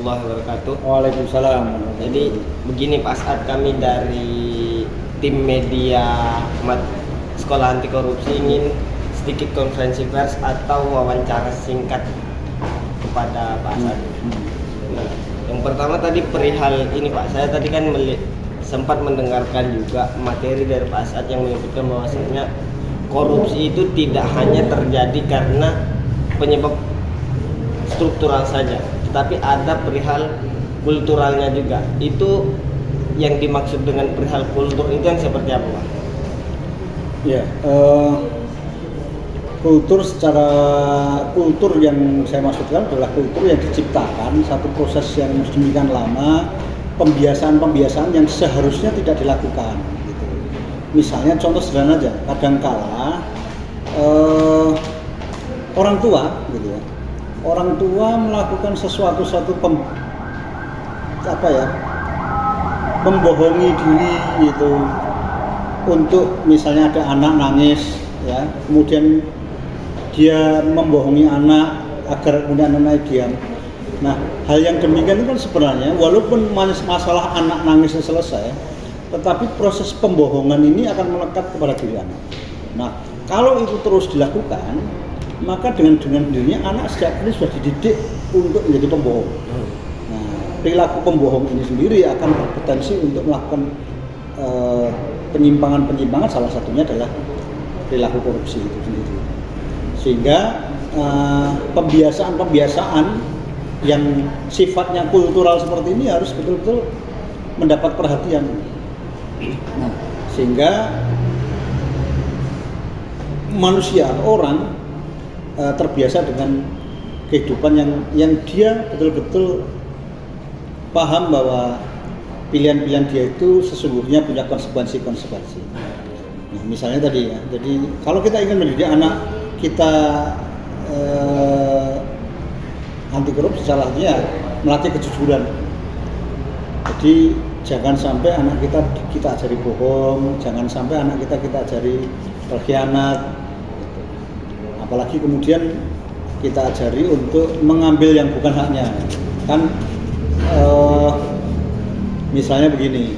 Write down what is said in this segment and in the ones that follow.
warahmatullahi wabarakatuh. Waalaikumsalam. Jadi begini Pak As'ad, kami dari tim media Sekolah Anti Korupsi ingin sedikit konferensi pers atau wawancara singkat kepada Pak As'ad. Nah, yang pertama tadi perihal ini Pak, saya tadi kan sempat mendengarkan juga materi dari Pak As'ad yang menyebutkan bahwasanya korupsi itu tidak hanya terjadi karena penyebab struktural saja, tetapi ada perihal kulturalnya juga. Itu yang dimaksud dengan perihal kultur itu yang seperti apa Pak? Ya, kultur yang saya maksudkan adalah kultur yang diciptakan satu proses yang sedemikian lama, pembiasaan yang seharusnya tidak dilakukan gitu. Misalnya contoh sederhana aja, kadangkala orang tua gitu ya, orang tua melakukan sesuatu membohongi diri gitu, untuk misalnya ada anak nangis ya, kemudian dia membohongi anak agar kemudian anak diam. Nah, hal yang demikian itu kan sebenarnya walaupun masalah anak nangisnya selesai, tetapi proses pembohongan ini akan melekat kepada diri anak. Nah, kalau itu terus dilakukan, maka dengan dirinya anak sejak ini sudah dididik untuk menjadi pembohong. Nah, perilaku pembohong ini sendiri akan berpotensi untuk melakukan penyimpangan, salah satunya adalah perilaku korupsi itu sendiri. Sehingga pembiasaan yang sifatnya kultural seperti ini harus betul-betul mendapat perhatian. Nah, sehingga orang terbiasa dengan kehidupan yang dia betul-betul paham bahwa pilihan-pilihan dia itu sesungguhnya punya konsekuensi. Nah, misalnya tadi ya, jadi kalau kita ingin mendidik anak kita anti korupsi, salah satunya melatih kejujuran. Jadi jangan sampai anak kita ajari bohong, jangan sampai anak kita ajari berkhianat. Apalagi kemudian kita ajari untuk mengambil yang bukan haknya. Kan misalnya begini,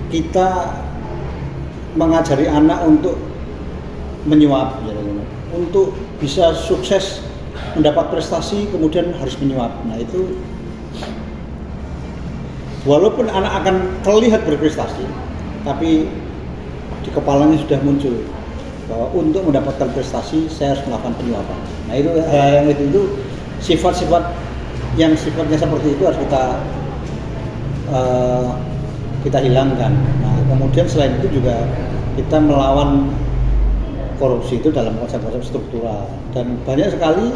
kita mengajari anak untuk menyuap, untuk bisa sukses mendapat prestasi kemudian harus menyuap. Nah, itu walaupun anak akan terlihat berprestasi, tapi di kepalanya sudah muncul bahwa untuk mendapatkan prestasi saya harus melakukan penyuapan. Nah, itu yang itu sifat-sifat yang sifatnya seperti itu harus kita hilangkan. Nah, kemudian selain itu juga kita melawan korupsi itu dalam konsep-konsep struktural, dan banyak sekali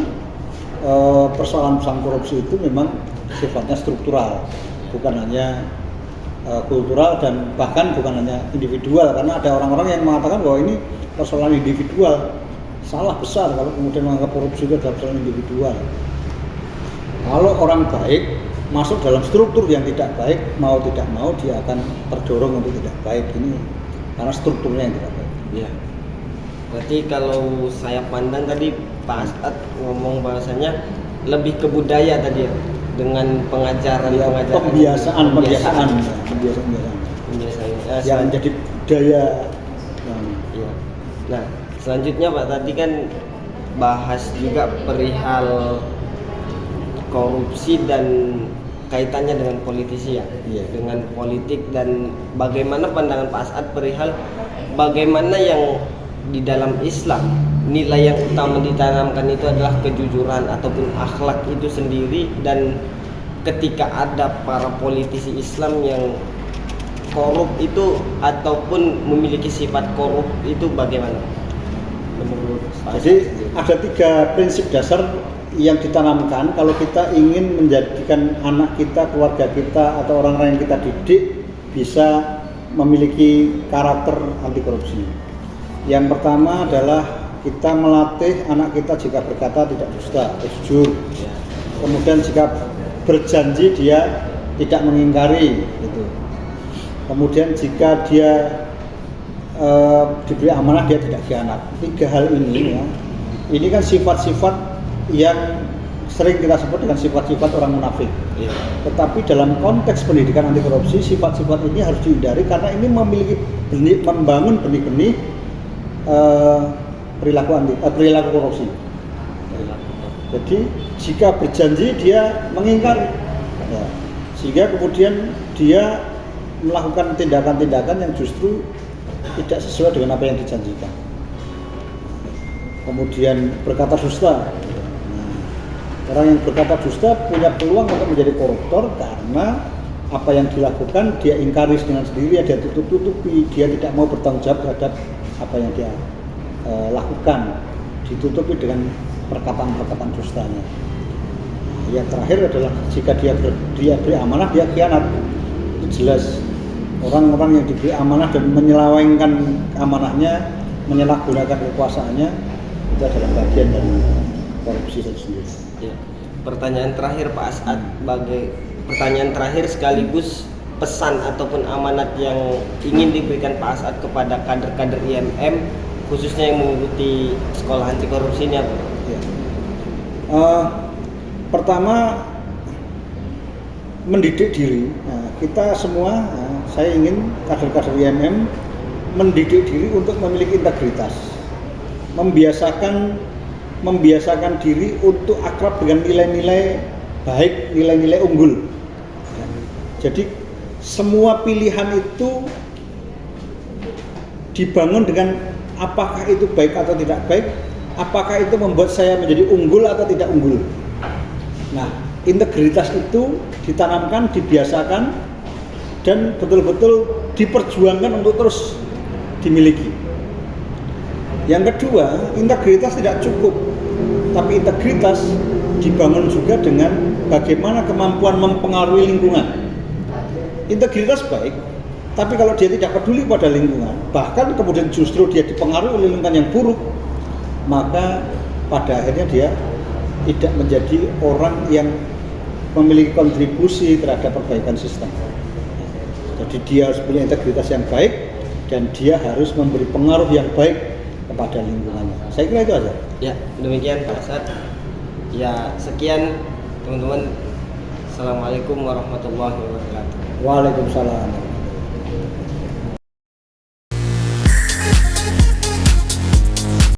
persoalan-persoalan korupsi itu memang sifatnya struktural, bukan hanya kultural, dan bahkan bukan hanya individual, karena ada orang-orang yang mengatakan bahwa ini persoalan individual. Salah besar kalau kemudian menganggap korupsi itu adalah persoalan individual. Kalau orang baik masuk dalam struktur yang tidak baik, mau tidak mau dia akan terdorong untuk tidak baik, ini karena strukturnya yang tidak baik. Iya. Berarti kalau saya pandang tadi Pak As'ad ngomong bahwasanya lebih ke budaya tadi ya, dengan pengajaran pembiasaan yang menjadi budaya. Iya. Nah, selanjutnya Pak, tadi kan bahas juga perihal korupsi dan kaitannya dengan politisi ya, dengan politik, dan bagaimana pandangan Pak As'ad perihal bagaimana yang di dalam Islam nilai yang utama ditanamkan itu adalah kejujuran ataupun akhlak itu sendiri, dan ketika ada para politisi Islam yang korup itu ataupun memiliki sifat korup itu bagaimana menurut Pak As'ad? Jadi ada 3 prinsip dasar yang ditanamkan kalau kita ingin menjadikan anak kita, keluarga kita, atau orang-orang yang kita didik bisa memiliki karakter anti korupsi. Yang pertama adalah kita melatih anak kita jika berkata tidak dusta, jujur. Kemudian jika berjanji dia tidak mengingkari, gitu. Kemudian jika dia diberi amanah dia tidak khianat. 3 hal ini ya, ini kan sifat-sifat yang sering kita sebut dengan sifat-sifat orang munafik. Iya. Tetapi dalam konteks pendidikan anti korupsi, sifat-sifat ini harus dihindari karena ini membangun benih-benih perilaku korupsi. Jadi jika berjanji dia mengingkari, ya, sehingga kemudian dia melakukan tindakan-tindakan yang justru tidak sesuai dengan apa yang dijanjikan. Kemudian berkata dusta. Orang yang berkata dusta punya peluang untuk menjadi koruptor karena apa yang dilakukan dia ingkari dengan sendiri, dia tutup-tutupi, dia tidak mau bertanggung jawab terhadap apa yang dia lakukan, ditutupi dengan perkataan-perkataan dustanya. Yang terakhir adalah jika dia beri amanah, dia khianat. Itu jelas orang-orang yang diberi amanah dan menyelewengkan amanahnya, menyalahgunakan kekuasaannya, itu adalah bagian dari korupsi itu sendiri. Ya. Pertanyaan terakhir Pak As'ad, pertanyaan terakhir sekaligus pesan ataupun amanat yang ingin diberikan Pak As'ad kepada kader-kader IMM khususnya yang mengikuti sekolah anti korupsi ini apa? Ya. Pertama, mendidik diri. Nah, kita semua, saya ingin kader-kader IMM mendidik diri untuk memiliki integritas, membiasakan diri untuk akrab dengan nilai-nilai baik, nilai-nilai unggul. Jadi semua pilihan itu dibangun dengan apakah itu baik atau tidak baik, apakah itu membuat saya menjadi unggul atau tidak unggul. Nah, integritas itu ditanamkan, dibiasakan, dan betul-betul diperjuangkan untuk terus dimiliki. Yang kedua, integritas tidak cukup, tapi integritas dibangun juga dengan bagaimana kemampuan mempengaruhi lingkungan. Integritas baik, tapi kalau dia tidak peduli pada lingkungan, bahkan kemudian justru dia dipengaruhi oleh lingkungan yang buruk, maka pada akhirnya dia tidak menjadi orang yang memiliki kontribusi terhadap perbaikan sistem. Jadi dia harus punya integritas yang baik dan dia harus memberi pengaruh yang baik kepada lingkungannya. Saya kira itu aja. Ya, demikian Pak As'ad. Ya, sekian teman-teman. Assalamualaikum warahmatullahi wabarakatuh. Waalaikumsalam.